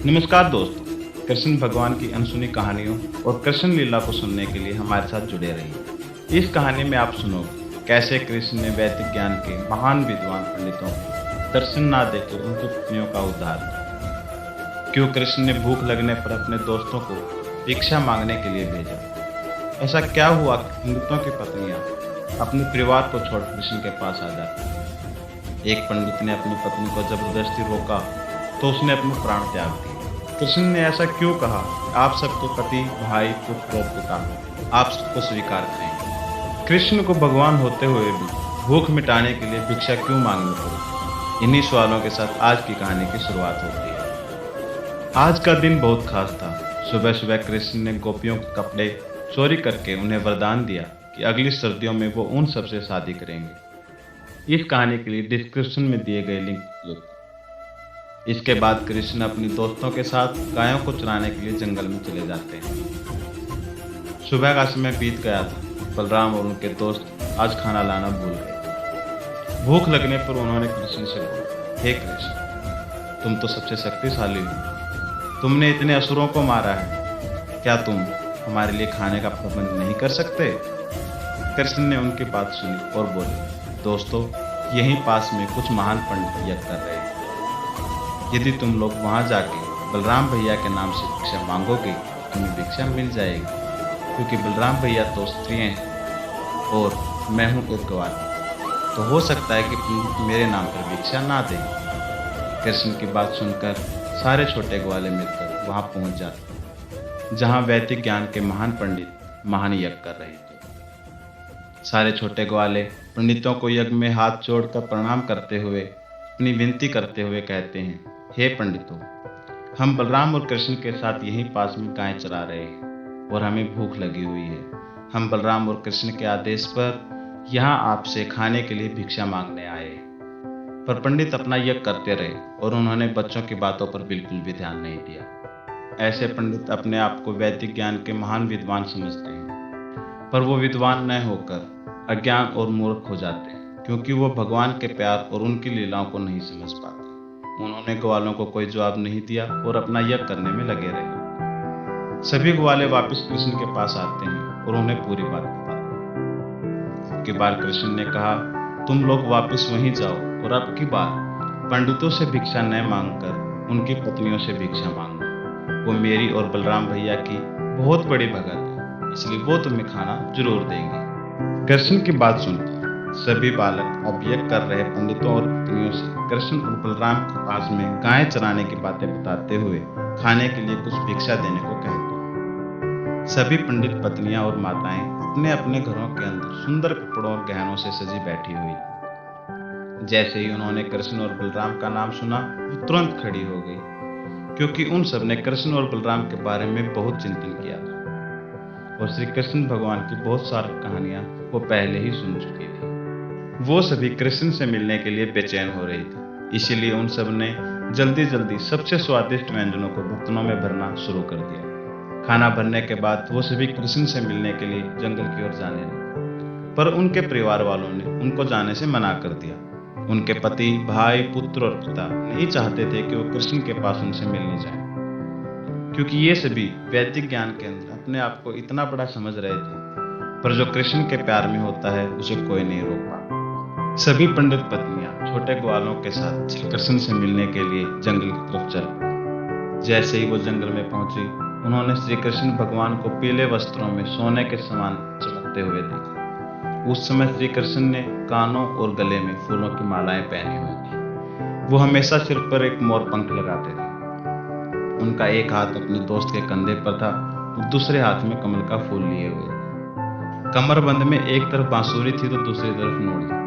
नमस्कार दोस्तों, कृष्ण भगवान की अनसुनी कहानियों और कृष्ण लीला को सुनने के लिए हमारे साथ जुड़े रहिए। इस कहानी में आप सुनोगे कैसे कृष्ण ने वैदिक ज्ञान के महान विद्वान पंडितों को दर्शन ना देकर उनकी पत्नियों का उद्धार किया। क्यों कृष्ण ने भूख लगने पर अपने दोस्तों को भिक्षा मांगने के लिए भेजा। ऐसा क्या हुआ कि पंडितों की पत्नियां अपने परिवार को छोड़ कृष्ण के पास आ जाती। एक पंडित ने अपनी पत्नी को जबरदस्ती रोका तो उसने अपने प्राण त्याग दिए। कृष्ण ने ऐसा क्यों कहा? आप सबके पति, भाई, पुत्र और पिता आप सबको स्वीकार करेंगे। कृष्ण को भगवान होते हुए भी भूख मिटाने के लिए भिक्षा क्यों मांगनी पड़ी? इन्हीं सवालों के साथ आज की कहानी की शुरुआत होती है। आज का दिन बहुत खास था। सुबह सुबह कृष्ण ने गोपियों के कपड़े चोरी करके उन्हें वरदान दिया कि अगली सर्दियों में वो उन सबसे शादी करेंगे। इस कहानी के लिए डिस्क्रिप्शन में दिए गए लिंक क्लिक करें। इसके बाद कृष्ण अपने दोस्तों के साथ गायों को चराने के लिए जंगल में चले जाते हैं। सुबह का समय बीत गया था। बलराम और उनके दोस्त आज खाना लाना भूल गए। भूख लगने पर उन्होंने कृष्ण से बोला, हे कृष्ण, तुम तो सबसे शक्तिशाली हो। तुमने इतने असुरों को मारा है। क्या तुम हमारे लिए खाने का प्रबंध नहीं कर सकते? कृष्ण ने उनकी बात सुनी और बोले, दोस्तों, यहीं पास में कुछ महान पंडित यज्ञ कर रहे हैं। यदि तुम लोग वहां जाके बलराम भैया के नाम से भिक्षा मांगोगे तो तुम्हें भिक्षा मिल जाएगी, क्योंकि बलराम भैया तो स्त्रियां हैं और मैं हूं एक ग्वाल। तो हो सकता है कि तुम मेरे नाम पर भिक्षा ना दें। कृष्ण की बात सुनकर सारे छोटे ग्वाले मिलकर वहां पहुंच जाते जहां वैदिक ज्ञान के महान पंडित महान यज्ञ कर रहे थे। सारे छोटे ग्वाले पंडितों को यज्ञ में हाथ जोड़कर प्रणाम करते हुए अपनी विनती करते हुए कहते हैं, हे पंडितों, हम बलराम और कृष्ण के साथ यहीं पास में गाय चरा रहे हैं और हमें भूख लगी हुई है। हम बलराम और कृष्ण के आदेश पर यहाँ आपसे खाने के लिए भिक्षा मांगने आए हैं। पर पंडित अपना यज्ञ करते रहे और उन्होंने बच्चों की बातों पर बिल्कुल भी ध्यान नहीं दिया। ऐसे पंडित अपने आप को वैदिक ज्ञान के महान विद्वान समझते हैं, पर वो विद्वान न होकर अज्ञान और मूर्ख हो जाते हैं, क्योंकि वो भगवान के प्यार और उनकी लीलाओं को नहीं समझ पाते। उन्होंने ग्वालों को कोई जवाब नहीं दिया और अपना यज्ञ करने में लगे रहे। सभी ग्वाले वापस कृष्ण के पास आते हैं और उन्हें पूरी बात बताते हैं। अब की बार कृष्ण ने कहा, तुम लोग वापस वहीं जाओ और अब की बार पंडितों से भिक्षा न मांगकर उनकी पत्नियों से भिक्षा मांगो। वो मेरी और बलराम भैया की बहुत बड़ी भगत है, इसलिए वो तुम्हें खाना जरूर देंगे। कृष्ण की बात सुनकर सभी बालक अब यज्ञ कर रहे पंडितों और पत्नियों से कृष्ण और बलराम के पास में गाय चराने की बातें बताते हुए खाने के लिए कुछ भिक्षा देने को कहते हैं। सभी पंडित पत्नियां और माताएं अपने अपने घरों के अंदर सुंदर कपड़ों और गहनों से सजी बैठी हुई थी। जैसे ही उन्होंने कृष्ण और बलराम का नाम सुना, वो तुरंत खड़ी हो गई, क्योंकि उन सब ने कृष्ण और बलराम के बारे में बहुत चिंतन किया था और श्री कृष्ण भगवान की बहुत सारी कहानियां वो पहले ही सुन चुकी थी। वो सभी कृष्ण से मिलने के लिए बेचैन हो रही थी, इसीलिए उन सब ने जल्दी जल्दी सबसे स्वादिष्ट व्यंजनों को बर्तनों में भरना शुरू कर दिया। खाना भरने के बाद वो सभी कृष्ण से मिलने के लिए जंगल की ओर जाने लगे, पर उनके परिवार वालों ने उनको जाने से मना कर दिया। उनके पति, भाई, पुत्र और पिता नहीं चाहते थे कि वो कृष्ण के पास उनसे मिलने जाए, क्योंकि ये सभी वैदिक ज्ञान के अंदर अपने आप को इतना बड़ा समझ रहे थे, पर जो कृष्ण के प्यार में होता है उसे कोई नहीं रोक पाता। सभी पंडित पत्नियां छोटे ग्वालों के साथ श्री कृष्ण से मिलने के लिए जंगल की तरफ चल पड़ी। जैसे ही वो जंगल में पहुंची, उन्होंने श्री कृष्ण भगवान को पीले वस्त्रों में सोने के समान चमकते हुए देखा। उस समय श्री कृष्ण ने कानों और गले में फूलों की मालाएं पहनी हुई थी। वो हमेशा सिर पर एक मोर पंख लगाते थे। उनका एक हाथ अपने दोस्त के कंधे पर था और दूसरे हाथ में कमल का फूल लिए हुए थे। कमरबंद में एक तरफ बांसुरी थी तो दूसरी तरफ नोड़ी।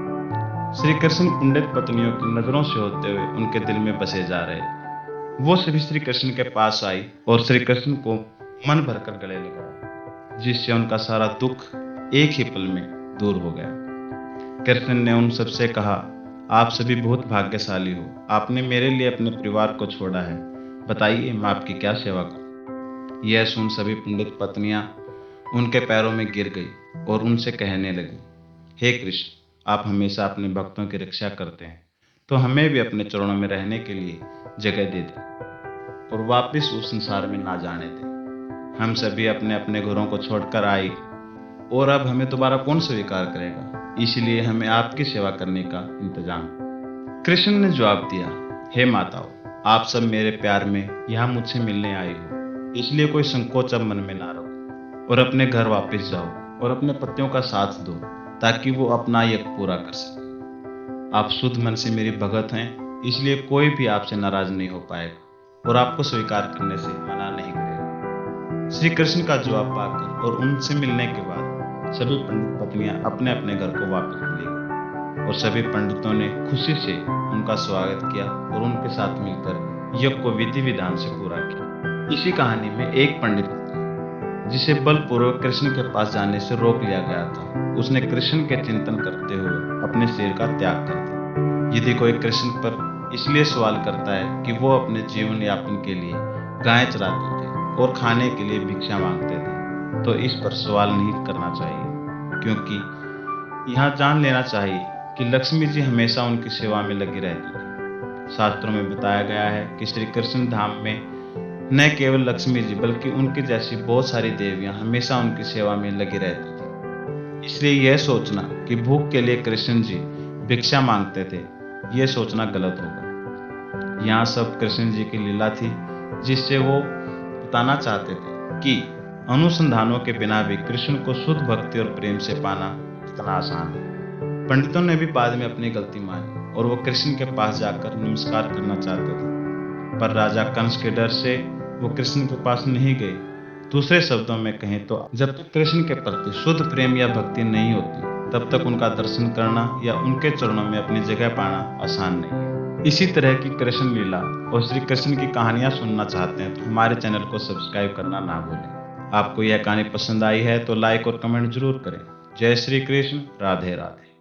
श्री कृष्ण पंडित पत्नियों की नजरों से होते हुए उनके दिल में बसे जा रहे। वो सभी श्री कृष्ण के पास आई और श्री कृष्ण को मन भरकर गले लगाया, जिससे उनका सारा दुख एक ही पल में दूर हो गया। कृष्ण ने उन सबसे कहा, आप सभी बहुत भाग्यशाली हो। आपने मेरे लिए अपने परिवार को छोड़ा है। बताइए, मैं आपकी क्या सेवा करूं? यह सुन सभी पंडित पत्नियां उनके पैरों में गिर गई और उनसे कहने लगी, हे कृष्ण, आप हमेशा अपने भक्तों की रक्षा करते हैं, तो हमें भी अपने चरणों में रहने के लिए जगह दे दें। और वापस उस संसार में ना जाने दे। हम सभी अपने अपने घरों को छोड़कर आए और अब हमें दोबारा कौन स्वीकार करेगा, इसलिए हमें आपकी सेवा करने का इंतजाम। कृष्ण ने जवाब दिया, हे माताओं, आप सब मेरे प्यार में यहाँ मुझसे मिलने आई हो, इसलिए कोई संकोच अब मन में ना रखो और अपने घर वापस जाओ और अपने पतियों का साथ दो ताकि वो अपना यज्ञ पूरा कर सके। आप शुद्ध मन से मेरी भगत हैं, इसलिए कोई भी आपसे नाराज नहीं हो पाएगा और आपको स्वीकार करने से मना नहीं करेगा। श्री कृष्ण का जवाब पाकर और उनसे मिलने के बाद सभी पंडित पत्नियां अपने अपने घर को वापस चली गई और सभी पंडितों ने खुशी से उनका स्वागत किया और उनके साथ मिलकर यज्ञ को विधि विधान से पूरा किया। इसी कहानी में एक पंडित जिसे बलपूर्वक कृष्ण के पास जाने से रोक लिया गया था, उसने कृष्ण के चिंतन करते हुए अपने शरीर का त्याग कर दिया। यदि कोई कृष्ण पर इसलिए सवाल करता है कि वो अपने जीवन यापन के लिए गायें चराते थे और खाने के लिए भिक्षा मांगते थे, तो इस पर सवाल नहीं करना चाहिए, क्योंकि यहाँ जान लेना चाहिए कि लक्ष्मी जी हमेशा उनकी सेवा में लगी रहती थी। शास्त्रों में बताया गया है कि श्री कृष्ण धाम में न केवल लक्ष्मी जी बल्कि उनकी जैसी बहुत सारी देवियां हमेशा उनकी सेवा में लगी रहती थी। इसलिए यह सोचना कि भूख के लिए कृष्ण जी भिक्षा मांगते थे, यह सोचना गलत होगा। यहाँ सब कृष्ण जी की लीला थी, जिससे वो बताना चाहते थे कि अनुसंधानों के बिना भी कृष्ण को शुद्ध भक्ति और प्रेम से पाना कितना आसान है। पंडितों ने भी बाद में अपनी गलती मानी और वो कृष्ण के पास जाकर नमस्कार करना चाहते थे, पर राजा कंस के डर से वो कृष्ण के पास नहीं गए। दूसरे शब्दों में कहें तो जब तक कृष्ण के प्रति शुद्ध प्रेम या भक्ति नहीं होती, तब तक उनका दर्शन करना या उनके चरणों में अपनी जगह पाना आसान नहीं है। इसी तरह की कृष्ण लीला और श्री कृष्ण की कहानियां सुनना चाहते हैं तो हमारे चैनल को सब्सक्राइब करना ना भूलें। आपको यह कहानी पसंद आई है तो लाइक और कमेंट जरूर करें। जय श्री कृष्ण, राधे राधे।